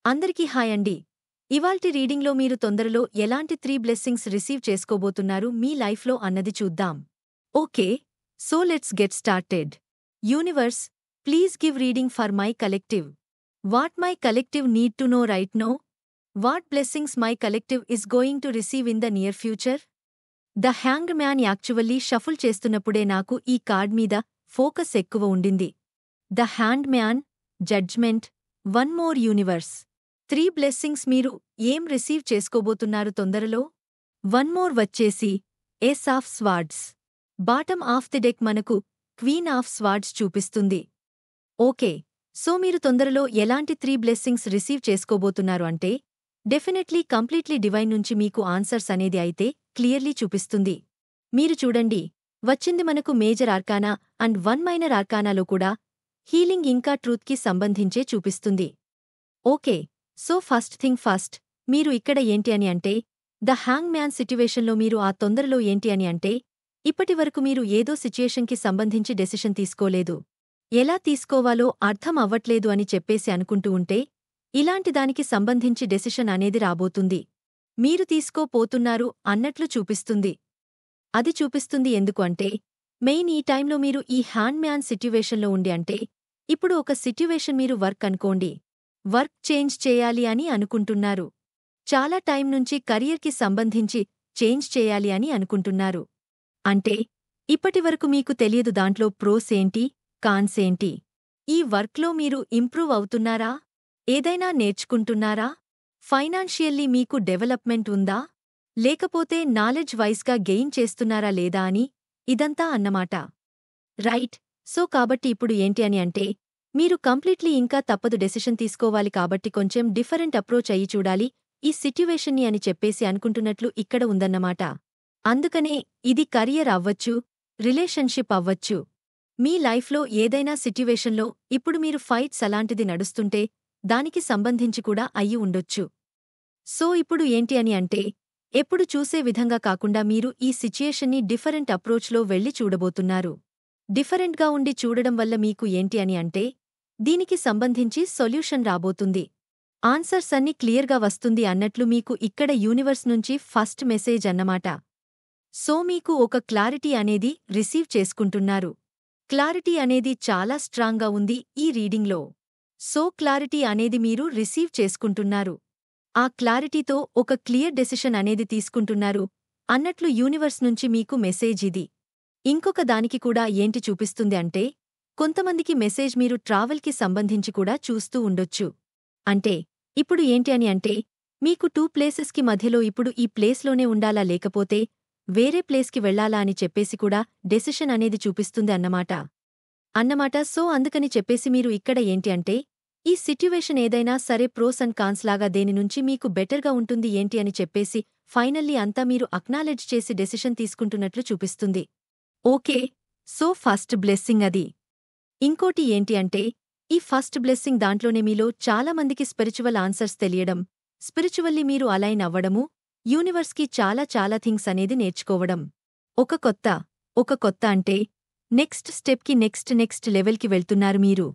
అందరికీ హాయ్ అండి. ఇవాల్టి రీడింగ్లో మీరు తొందరలో ఎలాంటి 3 బ్లెస్సింగ్స్ రిసీవ్ చేసుకోబోతున్నారు మీ లైఫ్లో అన్నది చూద్దాం. Okay, so let's get started. Universe, please give reading for my collective. What my collective need to know right no? What blessings my collective is going to receive in the near future? The hanged man actually shuffle చేస్తున్నప్పుడే నాకు ఈ card మీద focus ఎక్కువ ఉండింది. The hanged man, judgment, one more universe. 3 blessings మీరు ఏం receive చేసుకోబోతున్నారు తొందరలో? వన్ మోర్ వచ్చేసి ace of swords. Bottom of the deck మనకు క్వీన్ ఆఫ్ స్వార్డ్స్ చూపిస్తుంది. ఓకే, సో మీరు తొందరలో ఎలాంటి 3 బ్లెస్సింగ్స్ రిసీవ్ చేసుకోబోతున్నారు అంటే డెఫినెట్లీ కంప్లీట్లీ డివైన్ నుంచి మీకు ఆన్సర్స్ అనేది అయితే క్లియర్లీ చూపిస్తుంది. మీరు చూడండి, వచ్చింది మనకు మేజర్ ఆర్కానా అండ్ 1 మైనర్ ఆర్కానాలో కూడా హీలింగ్ ఇంకా ట్రూత్కి సంబంధించే చూపిస్తుంది. Okay, so first thing first, మీరు ఇక్కడ ఏంటి అని అంటే ద హ్యాంగ్ మ్యాన్ సిట్యువేషన్లో మీరు ఆ తొందరలో ఏంటి అని అంటే ఇప్పటివరకు మీరు ఏదో సిచ్యుయేషన్కి సంబంధించి డెసిషన్ తీసుకోలేదు, ఎలా తీసుకోవాలో అర్థం అవ్వట్లేదు అని చెప్పేసి అనుకుంటూ ఉంటే ఇలాంటి దానికి సంబంధించి డెసిషన్ అనేది రాబోతుంది. మీరు తీసుకోపోతున్నారు అన్నట్లు చూపిస్తుంది. అది చూపిస్తుంది ఎందుకు అంటే మెయిన్ ఈ టైంలో మీరు ఈ హ్యాండ్ మ్యాన్ సిట్యువేషన్లో ఉండి అంటే ఇప్పుడు ఒక సిట్యువేషన్ మీరు వర్క్ అనుకోండి, వర్క్ చేంజ్ చేయాలి అని అనుకుంటున్నారు. చాలా టైం నుంచి కెరియర్కి సంబంధించి చేంజ్ చేయాలి అని అనుకుంటున్నారు. అంటే ఇప్పటివరకు మీకు తెలియదు దాంట్లో ప్రోస్ ఏంటి, కాన్స్ ఏంటి. ఈ వర్క్లో మీరు ఇంప్రూవ్ అవుతున్నారా? ఏదైనా నేర్చుకుంటున్నారా? ఫైనాన్షియల్లీ మీకు డెవలప్మెంట్ ఉందా? లేకపోతే నాలెడ్జ్ వైస్గా గెయిన్ చేస్తున్నారా లేదా అని ఇదంతా అన్నమాట. రైట్, సో కాబట్టి ఇప్పుడు ఏంటి అని అంటే మీరు కంప్లీట్లీ ఇంకా తప్పదు డెసిషన్ తీసుకోవాలి కాబట్టి కొంచెం డిఫరెంట్ అప్రోచ్ అయ్యి చూడాలి ఈ సిట్యువేషన్ని అని చెప్పేసి అనుకుంటున్నట్లు ఇక్కడ ఉందన్నమాట. అందుకనే ఇది కెరియర్ అవ్వచ్చు, రిలేషన్షిప్ అవ్వచ్చు, మీ లైఫ్లో ఏదైనా సిట్యువేషన్లో ఇప్పుడు మీరు ఫైట్స్ అలాంటిది నడుస్తుంటే దానికి సంబంధించి కూడా అయ్యి ఉండొచ్చు. సో ఇప్పుడు ఏంటి అని అంటే ఎప్పుడు చూసే విధంగా కాకుండా మీరు ఈ సిచ్యుయేషన్ని డిఫరెంట్ అప్రోచ్లో వెళ్లి చూడబోతున్నారు. డిఫరెంట్గా ఉండి చూడడం వల్ల మీకు ఏంటి అని అంటే దీనికి సంబంధించి సొల్యూషన్ రాబోతుంది. ఆన్సర్స్ అన్ని క్లియర్గా వస్తుంది అన్నట్లు మీకు ఇక్కడ యూనివర్స్ నుంచి ఫస్ట్ మెసేజ్ అన్నమాట. సో మీకు ఒక క్లారిటీ అనేది రిసీవ్ చేసుకుంటున్నారు. క్లారిటీ అనేది చాలా స్ట్రాంగ్గా ఉంది ఈ రీడింగ్లో. సో క్లారిటీ అనేది మీరు రిసీవ్ చేసుకుంటున్నారు. ఆ క్లారిటీతో ఒక క్లియర్ డెసిషన్ అనేది తీసుకుంటున్నారు అన్నట్లు యూనివర్స్ నుంచి మీకు మెసేజ్ ఇది. ఇంకొక దానికి కూడా ఏంటి చూపిస్తుంది అంటే కొంతమందికి మెసేజ్ మీరు ట్రావెల్కి సంబంధించి కూడా చూస్తూ ఉండొచ్చు. అంటే ఇప్పుడు ఏంటి అని అంటే మీకు 2 ప్లేసెస్కి మధ్యలో ఇప్పుడు ఈ ప్లేస్లోనే ఉండాలా లేకపోతే వేరే ప్లేస్కి వెళ్లాలా అని చెప్పేసి కూడా డెసిషన్ అనేది చూపిస్తుంది అన్నమాట. సో అందుకని చెప్పేసి మీరు ఇక్కడ ఏంటి అంటే ఈ సిట్యువేషన్ ఏదైనా సరే ప్రోస్ అండ్ కాన్స్ లాగా దేని నుంచి మీకు బెటర్గా ఉంటుంది ఏంటి అని చెప్పేసి ఫైనల్లీ అంతా మీరు అక్నాలెడ్జ్ చేసి డెసిషన్ తీసుకుంటున్నట్లు చూపిస్తుంది. ఓకే, సో ఫస్ట్ బ్లెస్సింగ్ అది. ఇంకోటి ఏంటి అంటే ఈ ఫస్ట్ బ్లెస్సింగ్ దాంట్లోనే మీలో చాలామందికి స్పిరిచువల్ ఆన్సర్స్ తెలియడం, స్పిరిచువల్లీ మీరు అలైన్ అవ్వడము, యూనివర్స్కి చాలా చాలా థింగ్స్ అనేది నేర్చుకోవడం. ఒక కొత్త అంటే నెక్స్ట్ స్టెప్కి నెక్స్ట్ లెవెల్కి వెళ్తున్నారు మీరు.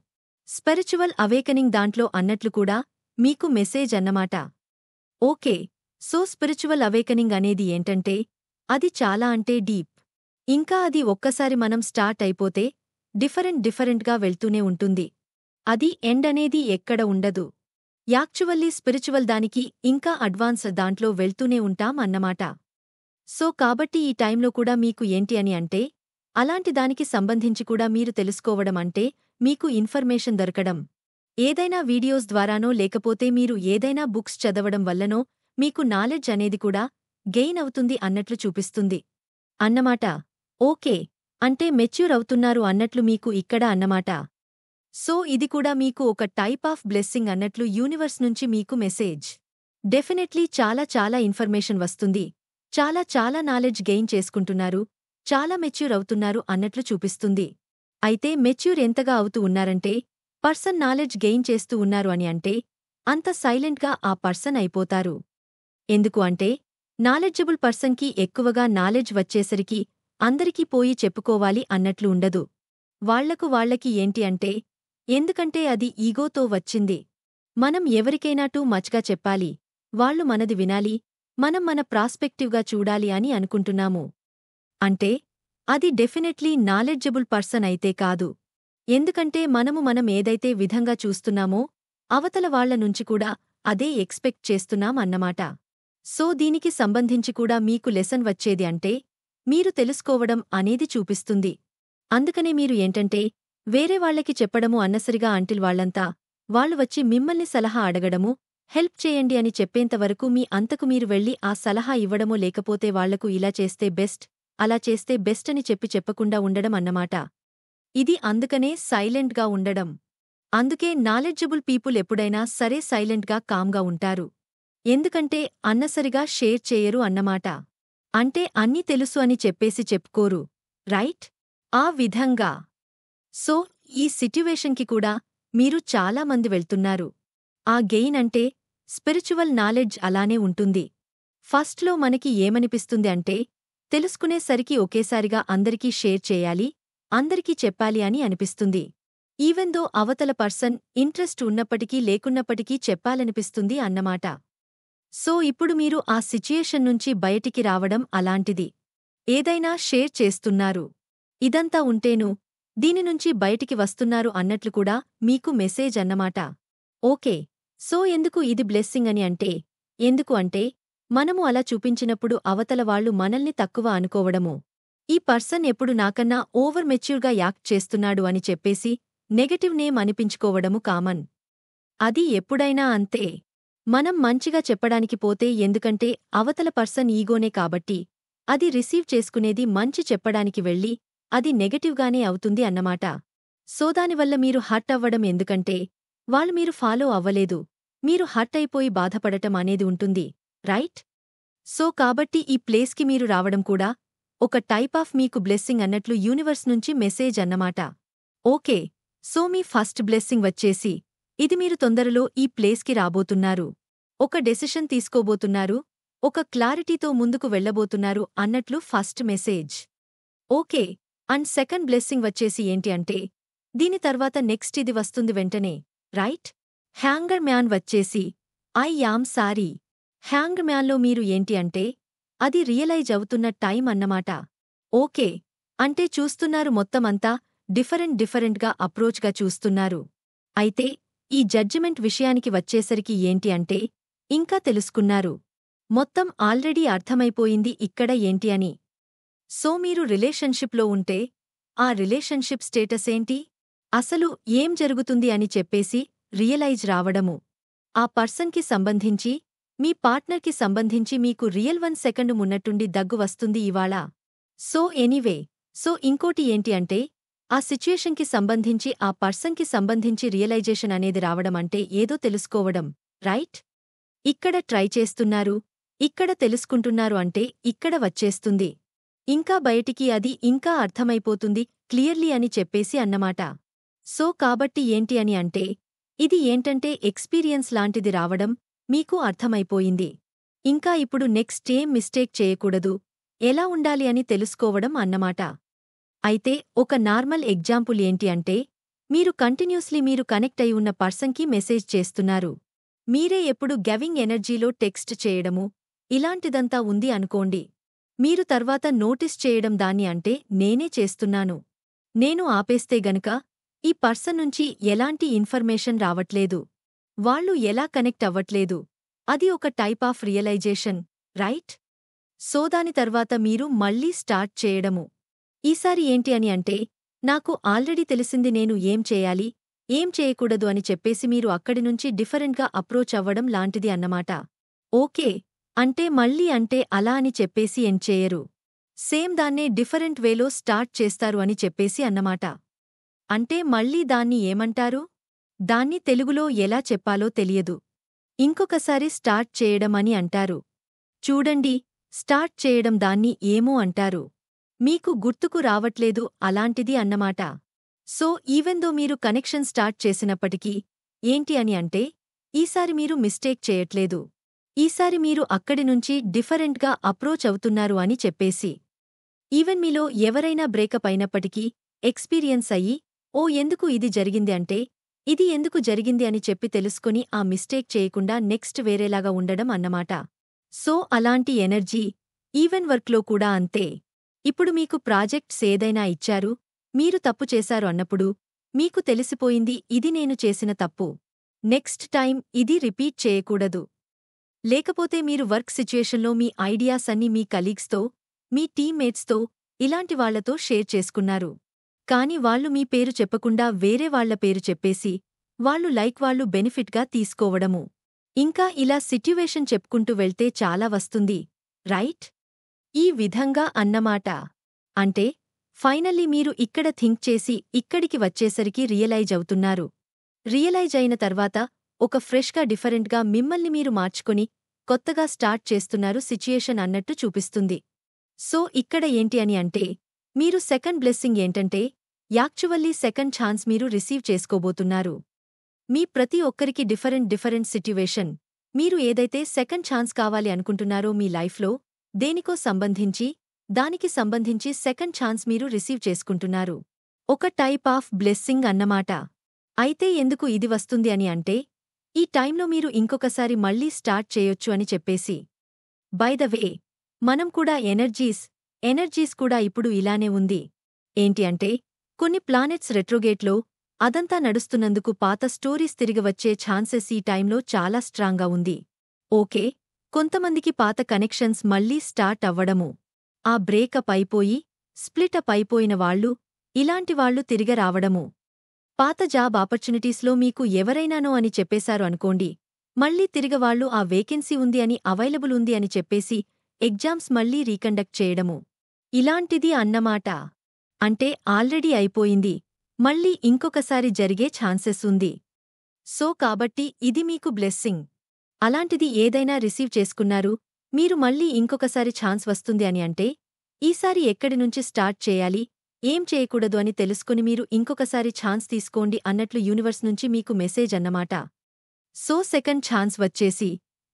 స్పిరిచువల్ అవేకనింగ్ దాంట్లో అన్నట్లు కూడా మీకు మెసేజ్ అన్నమాట. ఓకే, సో స్పిరిచువల్ అవేకనింగ్ అనేది ఏంటంటే అది చాలా అంటే డీప్. ఇంకా అది ఒక్కసారి మనం స్టార్ట్ అయిపోతే డిఫరెంట్గా వెళ్తూనే ఉంటుంది. అది ఎండ్ అనేది ఎక్కడ ఉండదు. యాక్చువల్లీ స్పిరిచువల్ దానికి ఇంకా అడ్వాన్స్ దాంట్లో వెళ్తూనే ఉంటాం అన్నమాట. సో కాబట్టి ఈ టైంలో కూడా మీకు ఏంటి అని అంటే అలాంటి దానికి సంబంధించి కూడా మీరు తెలుసుకోవడం అంటే మీకు ఇన్ఫర్మేషన్ దొరకడం, ఏదైనా వీడియోస్ ద్వారానో లేకపోతే మీరు ఏదైనా బుక్స్ చదవడం వల్లనో మీకు నాలెడ్జ్ అనేది కూడా గెయిన్ అవుతుంది అన్నట్లు చూపిస్తుంది అన్నమాట. ఓకే, అంటే మెచ్యూర్ అవుతున్నారు అన్నట్లు మీకు ఇక్కడ అన్నమాట. సో ఇది కూడా మీకు ఒక టైప్ ఆఫ్ బ్లెస్సింగ్ అన్నట్లు యూనివర్స్ నుంచి మీకు మెసేజ్. డెఫినెట్లీ చాలా చాలా ఇన్ఫర్మేషన్ వస్తుంది, చాలా నాలెడ్జ్ గెయిన్ చేసుకుంటున్నారు, చాలా మెచ్యూర్ అవుతున్నారు అన్నట్లు చూపిస్తుంది. అయితే మెచ్యూర్ ఎంతగా అవుతూ ఉన్నారంటే పర్సన్ నాలెడ్జ్ గెయిన్ చేస్తూ ఉన్నారు అని అంటే అంత సైలెంట్గా ఆ పర్సన్ అయిపోతారు. ఎందుకు అంటే నాలెడ్జబుల్ పర్సన్కి ఎక్కువగా నాలెడ్జ్ వచ్చేసరికి అందరికీ పోయి చెప్పుకోవాలి అన్నట్లు ఉండదు. వాళ్ళకి ఏంటి అంటే ఎందుకంటే అది ఈగోతో వచ్చింది. మనం ఎవరికైనా టూ మచ్గా చెప్పాలి, వాళ్ళు మనది వినాలి, మనం మన ప్రాస్పెక్టివ్గా చూడాలి అని అనుకుంటున్నాము. అంటే అది డెఫినెట్లీ నాలెడ్జబుల్ పర్సన్ అయితే కాదు. ఎందుకంటే మనం ఏదైతే విధంగా చూస్తున్నామో అవతల వాళ్ల నుంచి కూడా అదే ఎక్స్పెక్ట్ చేస్తున్నాం అన్నమాట. సో దీనికి సంబంధించి కూడా మీకు లెసన్ వచ్చేది అంటే మీరు తెలుసుకోవడం అనేది చూపిస్తుంది. అందుకనే మీరు ఏంటంటే వేరే వాళ్లకి చెప్పడము అన్నసరిగా అంటిల్ వాళ్లంతా వాళ్ళు వచ్చి మిమ్మల్ని సలహా అడగడము, హెల్ప్ చేయండి అని చెప్పేంతవరకు మీ అంతకు మీరు వెళ్లి ఆ సలహా ఇవ్వడమో లేకపోతే వాళ్లకు ఇలా చేస్తే బెస్ట్, అలా చేస్తే బెస్ట్ అని చెప్పకుండా ఉండడం అన్నమాట. ఇది అందుకనే సైలెంట్గా ఉండడం. అందుకే నాలెడ్జబుల్ పీపుల్ ఎప్పుడైనా సరే సైలెంట్గా కామ్గా ఉంటారు. ఎందుకంటే అన్నసరిగా షేర్ చేయరు అన్నమాట. అంటే అన్నీ తెలుసు అని చెప్పేసి చెప్పుకోరు, రైట్? ఆ విధంగా. సో ఈ సిట్యువేషన్కి కూడా మీరు చాలా మంది వెళ్తున్నారు. ఆ గెయిన్ అంటే స్పిరిచువల్ నాలెడ్జ్ అలానే ఉంటుంది. ఫస్ట్లో మనకి ఏమనిపిస్తుంది అంటే తెలుసుకునేసరికి ఒకేసారిగా అందరికీ షేర్ చేయాలి, అందరికీ చెప్పాలి అని అనిపిస్తుంది. ఈవెన్ దో అవతల పర్సన్ ఇంట్రెస్ట్ ఉన్నప్పటికీ లేకున్నప్పటికీ చెప్పాలనిపిస్తుంది అన్నమాట. సో ఇప్పుడు మీరు ఆ సిచ్యుయేషన్ నుంచి బయటికి రావడం అలాంటిది. ఏదైనా షేర్ చేస్తున్నారు. ఇదంతా ఉంటేను దీని నుంచి బయటికి వస్తున్నారు అన్నట్లు కూడా మీకు మెసేజ్ అన్నమాట. ఓకే. సో ఎందుకు ఇది బ్లెస్సింగ్ అని అంటే ఎందుకు అంటే మనము అలా చూపించినప్పుడు అవతల వాళ్ళు మనల్ని తక్కువ అనుకోవడము, ఈ పర్సన్ ఎప్పుడు నాకన్నా ఓవర్ మెచ్యూర్గా యాక్ట్ చేస్తున్నాడు అని చెప్పేసి నెగటివ్ నేమ్ అనిపించుకోవడము కామన్. అది ఎప్పుడైనా అంతే. మనం మంచిగా చెప్పడానికి పోతే ఎందుకంటే అవతల పర్సన్ ఈగోనే కాబట్టి అది రిసీవ్ చేసుకునేది మంచి చెప్పడానికి వెళ్ళి అది నెగటివ్గానే అవుతుంది అన్నమాట. సో దానివల్ల మీరు హర్ట్ అవ్వడం ఎందుకంటే వాళ్ళు మీరు ఫాలో అవ్వలేదు, మీరు హర్ట్ అయిపోయి బాధపడటం అనేది ఉంటుంది, రైట్? సో కాబట్టి ఈ ప్లేస్కి మీరు రావడం కూడా ఒక టైప్ ఆఫ్ మీకు బ్లెస్సింగ్ అన్నట్లు యూనివర్స్ నుంచి మెసేజ్ అన్నమాట. ఓకే. సో మీ ఫస్ట్ బ్లెస్సింగ్ వచ్చేసి ఇది మీరు తొందరలో ఈ ప్లేస్కి రాబోతున్నారు, ఒక డెసిషన్ తీసుకోబోతున్నారు, ఒక క్లారిటీతో ముందుకు వెళ్లబోతున్నారు అన్నట్లు first message. Okay. And second blessing వచ్చేసి ఏంటి అంటే దీని తర్వాత నెక్స్ట్ ఇది వస్తుంది వెంటనే, రైట్? హ్యాంగర్ మ్యాన్ వచ్చేసి ఐ యామ్ సారీ. హ్యాంగర్ మ్యాన్లో మీరు ఏంటి అంటే అది రియలైజ్ అవుతున్న టైం అన్నమాట. ఓకే. అంటే చూస్తున్నారు మొత్తమంతా డిఫరెంట్గా అప్రోచ్గా చూస్తున్నారు. అయితే ఈ జడ్జిమెంట్ విషయానికి వచ్చేసరికి ఏంటి అంటే ఇంకా తెలుసుకున్నారు. మొత్తం ఆల్రెడీ అర్థమైపోయింది ఇక్కడ ఏంటి అని. సో మీరు రిలేషన్షిప్లో ఉంటే ఆ రిలేషన్షిప్ స్టేటస్ ఏంటి, అసలు ఏం జరుగుతుంది అని చెప్పేసి రియలైజ్ రావడము. ఆ పర్సన్కి సంబంధించి మీ పార్ట్నర్కి సంబంధించి మీకు రియల్ 1 సెకండ్ మున్నట్టుండి దగ్గు వస్తుంది ఇవాళ. సో ఎనీవే, సో ఇంకోటి ఏంటి అంటే ఆ సిచ్యుయేషన్కి సంబంధించి ఆ పర్సన్కి సంబంధించి రియలైజేషన్ అనేది రావడం అంటే ఏదో తెలుసుకోవడం, రైట్? ఇక్కడ ట్రై చేస్తున్నారు, ఇక్కడ తెలుసుకుంటున్నారు అంటే ఇక్కడ వచ్చేస్తుంది. ఇంకా బయటికి అది ఇంకా అర్థమైపోతుంది క్లియర్లీ అని చెప్పేసి అన్నమాట. సో కాబట్టి ఏంటి అని అంటే ఇది ఏంటంటే ఎక్స్పీరియన్స్ లాంటిది రావడం, మీకు అర్థమైపోయింది. ఇంకా ఇప్పుడు నెక్స్ట్ ఏం మిస్టేక్ చేయకూడదు, ఎలా ఉండాలి అని తెలుసుకోవడం అన్నమాట. అయితే ఒక నార్మల్ ఎగ్జాంపుల్ ఏంటి అంటే మీరు కంటిన్యూస్లీ మీరు కనెక్ట్ అయి ఉన్న పర్సన్కి మెసేజ్ చేస్తున్నారు. మీరే ఎప్పుడు గవింగ్ ఎనర్జీలో టెక్స్ట్ చేయడము ఇలాంటిదంతా ఉంది అనుకోండి. మీరు తర్వాత నోటీస్ చేయడం దాన్ని అంటే నేనే చేస్తున్నాను, నేను ఆపేస్తే గనుక ఈ పర్సన్ నుంచి ఎలాంటి ఇన్ఫర్మేషన్ రావట్లేదు, వాళ్ళు ఎలా కనెక్ట్ అవ్వట్లేదు, అది ఒక type of realization, right? So దాని తర్వాత మీరు మళ్ళీ స్టార్ట్ చేయడము. ఈసారి ఏంటి అని అంటే నాకు ఆల్రెడీ తెలిసింది నేను ఏం చేయాలి, ఏం చేయకూడదు అని చెప్పేసి మీరు అక్కడి నుంచి డిఫరెంట్గా అప్రోచ్ అవ్వడం లాంటిది అన్నమాట. ఓకే. అంటే మళ్ళీ అంటే అలా అని చెప్పేసి ఏం చేయరు, సేమ్ దాన్నే డిఫరెంట్ వేలో స్టార్ట్ చేస్తారు అని చెప్పేసి అన్నమాట. అంటే మళ్ళీ దాన్ని ఏమంటారు, దాన్ని తెలుగులో ఎలా చెప్పాలో తెలియదు, ఇంకొకసారి స్టార్ట్ చేయడం అని అంటారు. చూడండి, స్టార్ట్ చేయడం దాన్ని ఏమో అంటారు, మీకు గుర్తుకు రావట్లేదు అలాంటిది అన్నమాట. సో ఈవెన్ దో మీరు కనెక్షన్ స్టార్ట్ చేసినప్పటికీ ఏంటి అని అంటే ఈసారి మీరు మిస్టేక్ చేయట్లేదు, ఈసారి మీరు అక్కడి నుంచి డిఫరెంట్గా అప్రోచ్ అవుతున్నారు అని చెప్పేసి. ఈవెన్ మీలో ఎవరైనా బ్రేకప్ అయినప్పటికీ ఎక్స్పీరియన్స్ అయ్యి ఓ ఎందుకు ఇది జరిగింది అంటే ఇది ఎందుకు జరిగింది అని చెప్పి తెలుసుకొని ఆ మిస్టేక్ చేయకుండా నెక్స్ట్ వేరేలాగా ఉండడం అన్నమాట. సో అలాంటి ఎనర్జీ ఈవెన్ వర్క్లో కూడా అంతే. ఇప్పుడు మీకు ప్రాజెక్ట్స్ ఏదైనా ఇచ్చారు, మీరు తప్పు చేశారు అన్నప్పుడు మీకు తెలిసిపోయింది ఇది నేను చేసిన తప్పు. నెక్స్ట్ టైం ఇది రిపీట్ చేయకూడదు. లేకపోతే మీరు వర్క్ సిచ్యుయేషన్లో మీ ఐడియాస్ అన్నీ మీ కలీగ్స్తో, మీ టీమ్మేట్స్తో, ఇలాంటి వాళ్లతో షేర్ చేసుకున్నారు. కాని వాళ్ళు మీ పేరు చెప్పకుండా వేరే వాళ్ల పేరు చెప్పేసి, వాళ్ళు బెనిఫిట్గా తీసుకోవడము. ఇంకా ఇలా సిట్యువేషన్ చెప్పుకుంటూ వెళ్తే చాలా వస్తుంది, రైట్? ఈ విధంగా అన్నమాట. అంటే ఫైనల్లీ మీరు ఇక్కడ థింక్ చేసి ఇక్కడికి వచ్చేసరికి రియలైజ్ అవుతున్నారు. రియలైజ్ అయిన తర్వాత ఒక ఫ్రెష్గా డిఫరెంట్గా మిమ్మల్ని మీరు మార్చుకొని కొత్తగా స్టార్ట్ చేస్తున్నారు సిచ్యుయేషన్ అన్నట్టు చూపిస్తుంది. సో ఇక్కడ ఏంటి అని అంటే, మీరు సెకండ్ బ్లెస్సింగ్ ఏంటంటే యాక్చువల్లీ సెకండ్ ఛాన్స్ మీరు రిసీవ్ చేసుకోబోతున్నారు. మీ ప్రతి ఒక్కరికి డిఫరెంట్ సిట్యువేషన్, మీరు ఏదైతే సెకండ్ ఛాన్స్ కావాలి అనుకుంటున్నారో మీ లైఫ్లో దేనికో దానికి సంబంధించి సెకండ్ ఛాన్స్ మీరు రిసీవ్ చేసుకుంటున్నారు. ఒక టైప్ ఆఫ్ బ్లెస్సింగ్ అన్నమాట. అయితే ఎందుకు ఇది వస్తుంది అని అంటే, ఈ టైంలో మీరు ఇంకొకసారి మళ్ళీ స్టార్ట్ చేయొచ్చు అని చెప్పేసి. బై ద వే, మనం కూడా ఎనర్జీస్ కూడా ఇప్పుడు ఇలానే ఉంది. ఏంటి అంటే, కొన్ని ప్లానెట్స్ రెట్రోగేట్లో అదంతా నడుస్తున్నందుకు పాత స్టోరీస్ తిరిగివచ్చే ఛాన్సెస్ ఈ టైంలో చాలా స్ట్రాంగ్గా ఉంది. ఓకే, కొంతమందికి పాత కనెక్షన్స్ మళ్ళీ స్టార్ట్ అవ్వడము, ఆ బ్రేకప్ అయిపోయి స్ప్లిటప్ అయిపోయిన వాళ్ళు, ఇలాంటి వాళ్ళు తిరిగి రావడము. పాత జాబ్ ఆపర్చునిటీస్లో మీకు ఎవరైనానో అని చెప్పేశారు అనుకోండి, మళ్ళీ తిరిగవాళ్లు ఆ వేకెన్సీ ఉంది అని అవైలబుల్ ఉంది అని చెప్పేసి ఎగ్జామ్స్ మళ్ళీ రీకండక్ట్ చేయడము. ఇలాంటిది అన్నమాట. అంటే ఆల్రెడీ అయిపోయింది, మళ్ళీ ఇంకొకసారి జరిగే ఛాన్సెస్ ఉంది. సో కాబట్టి ఇది మీకు బ్లెస్సింగ్. అలాంటిది ఏదైనా రిసీవ్ చేసుకున్నారు, మీరు మళ్ళీ ఇంకొకసారి ఛాన్స్ వస్తుంది అని అంటే, ఈసారి ఎక్కడి నుంచి స్టార్ట్ చేయాలి, ఏం చేయకూడదు అని తెలుసుకుని మీరు ఇంకొకసారి ఛాన్స్ తీసుకోండి అన్నట్లు యూనివర్స్ నుంచి మీకు మెసేజ్ అన్నమాట. సో సెకండ్ ఛాన్స్ వచ్చేసి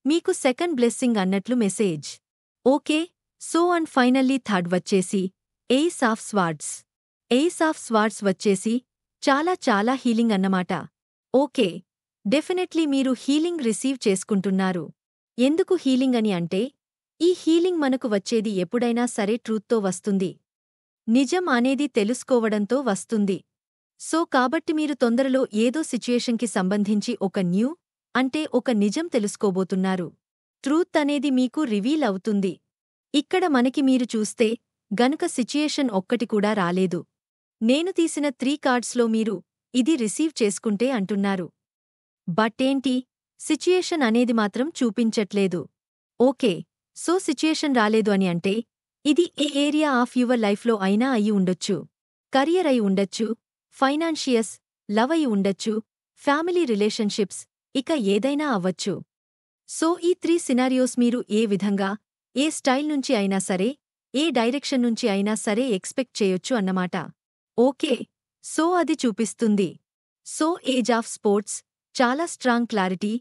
మీకు సెకండ్ బ్లెస్సింగ్ అన్నట్లు message. Okay, so and finally third వచ్చేసి ace of swords. Ace of swords వచ్చేసి చాలా హీలింగ్ అన్నమాట. ఓకే, డెఫినెట్లీ మీరు హీలింగ్ రిసీవ్ చేసుకుంటున్నారు. ఎందుకు హీలింగ్ అని అంటే, ఈ హీలింగ్ మనకు వచ్చేది ఎప్పుడైనా సరే ట్రూత్తో వస్తుంది. నిజం అనేది తెలుసుకోవడంతో వస్తుంది. సో కాబట్టి మీరు తొందరలో ఏదో సిచ్యుయేషన్కి సంబంధించి ఒక నిజం తెలుసుకోబోతున్నారు. ట్రూత్ అనేది మీకు రివీల్ అవుతుంది. ఇక్కడ మనకి మీరు చూస్తే గనుక సిచ్యుయేషన్ ఒక్కటి కూడా రాలేదు. నేను తీసిన 3 కార్డ్స్లో మీరు ఇది రిసీవ్ చేసుకుంటే అంటున్నారు. బట్ ఏంటి, సిచ్యుయేషన్ అనేది మాత్రం చూపించట్లేదు. ఓకే, సో సిచ్యుయేషన్ రాలేదు అని అంటే, ఇది ఏ ఏరియా ఆఫ్ యువర్ లైఫ్లో అయినా అయి ఉండొచ్చు. కరియర్ అయి ఉండొచ్చు, ఫైనాన్షియస్, లవ్ అయి ఉండొచ్చు, ఫ్యామిలీ రిలేషన్షిప్స్, ఇక ఏదైనా అవ్వచ్చు. సో ఈ 3 సినారియోస్ మీరు ఏ విధంగా, ఏ స్టైల్ నుంచి అయినా సరే, ఏ డైరెక్షన్ నుంచి అయినా సరే ఎక్స్పెక్ట్ చేయొచ్చు అన్నమాట. ఓకే, సో అది చూపిస్తుంది. సో ఏజ్ ఆఫ్ స్పోర్ట్స్, చాలా స్ట్రాంగ్ క్లారిటీ,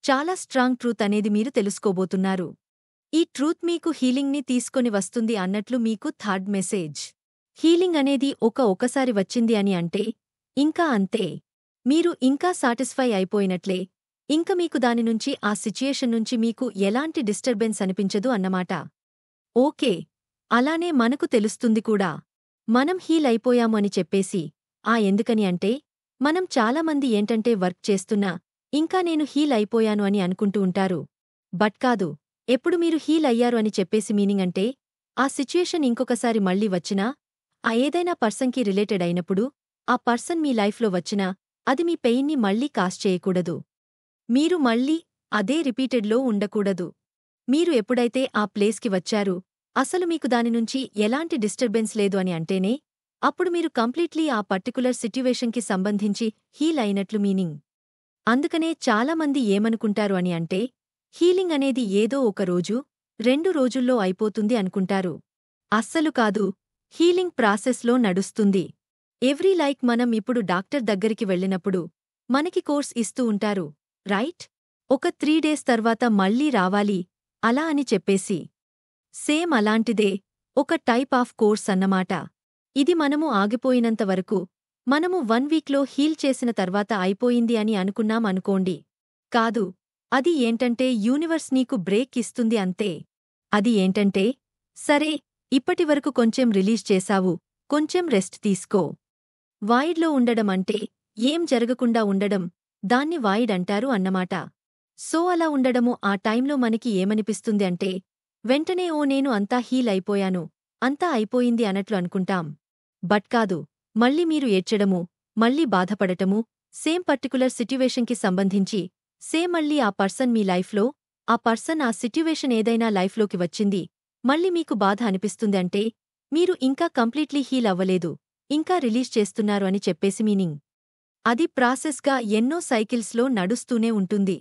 చాలా స్ట్రాంగ్ ట్రూత్ అనేది మీరు తెలుసుకోబోతున్నారు. ఈ ట్రూత్ మీకు హీలింగ్ని తీసుకొని వస్తుంది అన్నట్లు మీకు థర్డ్ మెసేజ్. హీలింగ్ అనేది ఒకసారి వచ్చింది అని అంటే ఇంకా అంతే. మీరు ఇంకా సాటిస్ఫై అయిపోయినట్లే. ఇంక మీకు దాని నుంచి ఆ సిచ్యుయేషన్ నుంచి మీకు ఎలాంటి డిస్టర్బెన్స్ అనిపించదు అన్నమాట. ఓకే, అలానే మనకు తెలుస్తుంది కూడా, మనం హీల్ అయిపోయాము అని చెప్పేసి. ఎందుకని అంటే, మనం చాలామంది ఏంటంటే వర్క్ చేస్తున్నా ఇంకా నేను హీల్ అయిపోయాను అని అనుకుంటూ ఉంటారు. బట్ కాదు, ఎప్పుడు మీరు హీల్ అయ్యారు అని చెప్పేసి మీనింగ్ అంటే, ఆ సిచ్యుయేషన్ ఇంకొకసారి మళ్ళీ వచ్చినా, ఏదైనా పర్సన్కి రిలేటెడ్ అయినప్పుడు, ఆ పర్సన్ మీ లైఫ్లో వచ్చినా, అది మీ పెయిన్ని మళ్ళీ కాస్ చేయకూడదు. మీరు మళ్ళీ అదే రిపీటెడ్లో ఉండకూడదు. మీరు ఎప్పుడైతే ఆ ప్లేస్కి వచ్చారు, అసలు మీకు దాని నుంచి ఎలాంటి డిస్టర్బెన్స్ లేదు అని అంటేనే, అప్పుడు మీరు కంప్లీట్లీ ఆ పర్టికులర్ సిట్యువేషన్కి సంబంధించి హీల్ అయినట్లు మీనింగ్. అందుకనే చాలామంది ఏమనుకుంటారు అని అంటే, హీలింగ్ అనేది ఏదో ఒక రోజు, 2 రోజుల్లో అయిపోతుంది అనుకుంటారు. అస్సలు కాదు, హీలింగ్ ప్రాసెస్లో నడుస్తుంది. లైక్ మనం ఇప్పుడు డాక్టర్ దగ్గరికి వెళ్ళినప్పుడు మనకి కోర్స్ ఇస్తూ ఉంటారు, రైట్? ఒక 3 డేస్ తర్వాత మళ్ళీ రావాలి, అలా అని చెప్పేసి. సేమ్ అలాంటిదే, ఒక టైప్ ఆఫ్ కోర్స్ అన్నమాట. ఇది మనము ఆగిపోయినంత వరకు, మనము 1 వీక్లో హీల్ చేసిన తర్వాత అయిపోయింది అని అనుకున్నాం అనుకోండి. కాదు. అది ఏంటంటే యూనివర్స్ నీకు బ్రేక్ ఇస్తుంది అంతే. అది ఏంటంటే, సరే, ఇప్పటివరకు కొంచెం రిలీజ్ చేశావు, కొంచెం రెస్ట్ తీసుకో. వాయిడ్లో ఉండడం అంటే ఏం జరగకుండా ఉండడం, దాన్ని వాయిడ్ అంటారు అన్నమాట. సో అలా ఉండడము ఆ టైంలో మనకి ఏమనిపిస్తుంది అంటే, వెంటనే నేను అంతా హీల్ అయిపోయాను, అంతా అయిపోయింది అన్నట్లు అనుకుంటాం. బట్ కాదు, మళ్ళీ మీరు ఏడ్చడము, మళ్ళీ బాధపడటము, సేమ్ పర్టికులర్ సిట్యువేషన్కి సంబంధించి, సేమ్ మళ్ళీ ఆ పర్సన్ మీ లైఫ్లో, ఆ పర్సన్ ఆ సిట్యువేషన్ ఏదైనా లైఫ్లోకి వచ్చింది, మళ్ళీ మీకు బాధ అనిపిస్తుంది అంటే, మీరు ఇంకా కంప్లీట్లీ హీల్ అవ్వలేదు, ఇంకా రిలీజ్ చేస్తున్నారు అని చెప్పేసి మీనింగ్. అది ప్రాసెస్గా ఎన్నో సైకిల్స్లో నడుస్తూనే ఉంటుంది.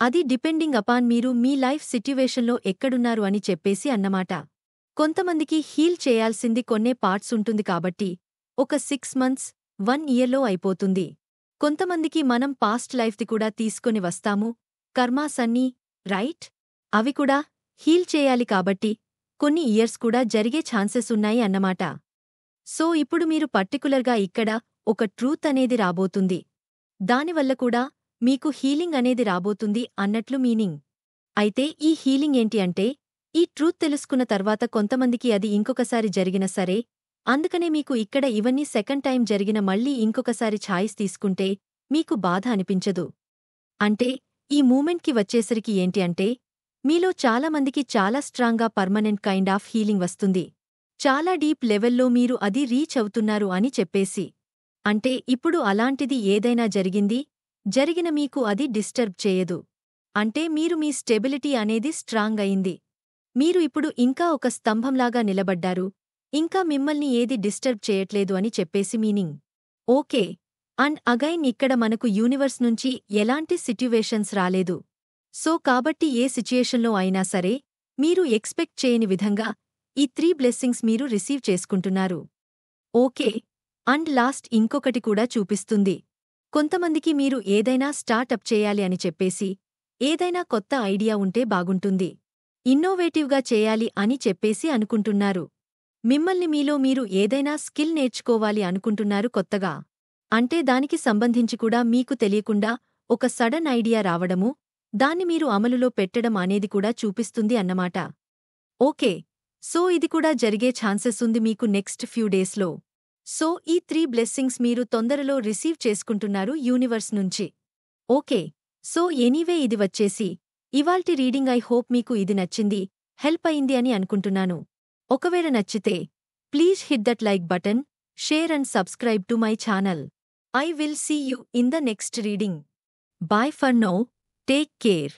అది డిపెండింగ్ అపాన్ మీరు మీ లైఫ్ సిట్యువేషన్లో ఎక్కడున్నారు అని చెప్పేసి అన్నమాట. కొంతమందికి హీల్ చేయాల్సింది కొన్నే పార్ట్స్ ఉంటుంది కాబట్టి ఒక 6 మంత్స్, 1 ఇయర్లో అయిపోతుంది. కొంతమందికి మనం పాస్ట్ లైఫ్ది కూడా తీసుకొని వస్తాము, కర్మాస్ అన్నీ, రైట్? అవి కూడా హీల్ చేయాలి కాబట్టి కొన్ని ఇయర్స్ కూడా జరిగే ఛాన్సెస్ ఉన్నాయి అన్నమాట. సో ఇప్పుడు మీరు పర్టికులర్గా ఇక్కడ ఒక ట్రూత్ అనేది రాబోతుంది. దానివల్ల కూడా మీకు హీలింగ్ అనేది రాబోతుంది అన్నట్లు మీనింగ్. అయితే ఈ హీలింగ్ ఏంటి అంటే, ఈ ట్రూత్ తెలుసుకున్న తర్వాత కొంతమందికి అది ఇంకొకసారి జరిగిన సరే, అందుకనే మీకు ఇక్కడ ఇవన్నీ సెకండ్ టైం జరిగిన మళ్ళీ ఇంకొకసారి ఛాయిస్ తీసుకుంటే మీకు బాధ అనిపించదు. అంటే ఈ మూమెంట్కి వచ్చేసరికి ఏంటి అంటే, మీలో చాలామందికి చాలా స్ట్రాంగ్గా పర్మనెంట్ కైండ్ ఆఫ్ హీలింగ్ వస్తుంది. చాలా డీప్ లెవెల్లో మీరు అది రీచ్ అవుతున్నారు అని చెప్పేసి. అంటే ఇప్పుడు అలాంటిది ఏదైనా జరిగిన మీకు అది డిస్టర్బ్ చేయదు. అంటే మీరు మీ స్టెబిలిటీ అనేది స్ట్రాంగ్ అయింది. మీరు ఇప్పుడు ఇంకా ఒక స్తంభంలాగా నిలబడ్డారు, ఇంకా మిమ్మల్ని ఏది డిస్టర్బ్ చేయట్లేదు అని చెప్పేసి మీనింగ్. ఓకే. అండ్ అగైన్ ఇక్కడ మనకు యూనివర్స్ నుంచి ఎలాంటి సిట్యువేషన్స్ రాలేదు. సో కాబట్టి ఏ సిచ్యుయేషన్లో అయినా సరే మీరు ఎక్స్పెక్ట్ చేయని విధంగా ఈ 3 బ్లెస్సింగ్స్ మీరు రిసీవ్ చేసుకుంటున్నారు. ఓకే. అండ్ లాస్ట్ ఇంకొకటి కూడా చూపిస్తుంది. కొంతమందికి మీరు ఏదైనా స్టార్టప్ చేయాలి అని చెప్పేసి, ఏదైనా కొత్త ఐడియా ఉంటే బాగుంటుంది, ఇన్నోవేటివ్గా చేయాలి అని చెప్పేసి అనుకుంటున్నారు. మిమ్మల్ని మీలో మీరు ఏదైనా స్కిల్ నేర్చుకోవాలి అనుకుంటున్నారు కొత్తగా. అంటే దానికి సంబంధించి కూడా మీకు తెలియకుండా ఒక సడన్ ఐడియా రావడము, దాన్ని మీరు అమలులో పెట్టడం అనేది కూడా చూపిస్తుంది అన్నమాట. ఓకే. సో ఇది కూడా జరిగే ఛాన్సెస్ ఉంది మీకు నెక్స్ట్ ఫ్యూ డేస్లో. సో ఈ 3 బ్లెస్సింగ్స్ మీరు తొందరలో రిసీవ్ చేసుకుంటున్నారు యూనివర్స్ నుంచి. ఓకే. సో ఎనీవే ఇది వచ్చేసి ఇవాల్టి రీడింగ్. ఐ హోప్ మీకు ఇది నచ్చింది, హెల్ప్ అయింది అని అనుకుంటున్నాను. ఒకవేళ నచ్చితే please hit that like button, share and subscribe to my channel. I will see you in the next reading. Bye for now. Take care.